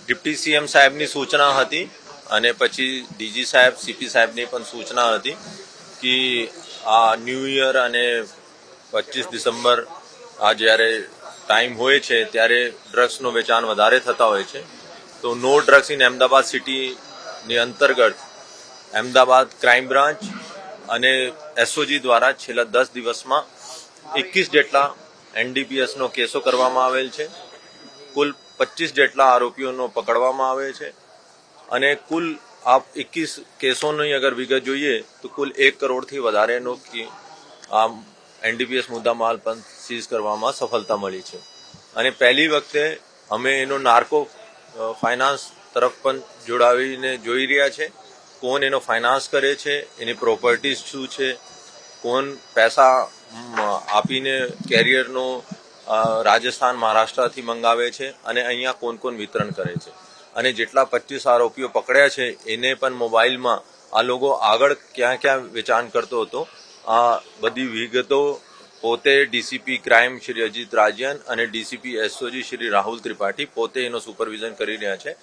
Deputy CM સાહેબની સૂચના હતી અને પછી ડીજી સાહેબ સીપી સાહેબની પણ સૂચના હતી કે આ ન્યૂ યર અને 25 ડિસેમ્બર આ જ્યારે ટાઈમ હોય છે ત્યારે ડ્રગ્સનું વેચાણ વધારે થતા હોય છે. તો નો ડ્રગ્સ ઇન અમદાવાદ સિટીની અંતર્ગત અમદાવાદ ક્રાઇમ બ્રાન્ચ અને એસઓજી દ્વારા છેલ્લા 10 દિવસમાં 21 જેટલા એનડીપીએસનો કેસો કરવામાં આવેલ છે. કુલ 25 જેટલા આરોપીઓનો પકડવામાં આવે છે અને કુલ આ 21 કેસોની અગર વિગત જોઈએ તો કુલ 1 કરોડથી વધારેનો આ એનડીપીએસ મુદ્દામાલ પણ સીઝ કરવામાં સફળતા મળી છે. અને પહેલી વખતે અમે એનો નાર્કો ફાઇનાન્સ તરફ પણ જોડાવીને જોઈ રહ્યા છે. કોણ એનો ફાઇનાન્સ કરે છે, એની પ્રોપર્ટીઝ શું છે, કોણ પૈસા આપીને કેરિયરનો રાજસ્થાન મહારાષ્ટ્રથી મંગાવે છે અને અહીંયા કોણ કોણ વિતરણ કરે છે. અને જેટલા 25 આરોપીઓ પકડ્યા છે એને પણ મોબાઈલમાં આ લોકો આગળ ક્યાં ક્યાં વેચાણ કરતો હતો આ બધી વિગતો પોતે ડીસીપી ક્રાઇમ શ્રી અજીત રાજ્યન અને ડીસીપી એસઓજી શ્રી રાહુલ ત્રિપાઠી પોતે એનો સુપરવિઝન કરી રહ્યા છે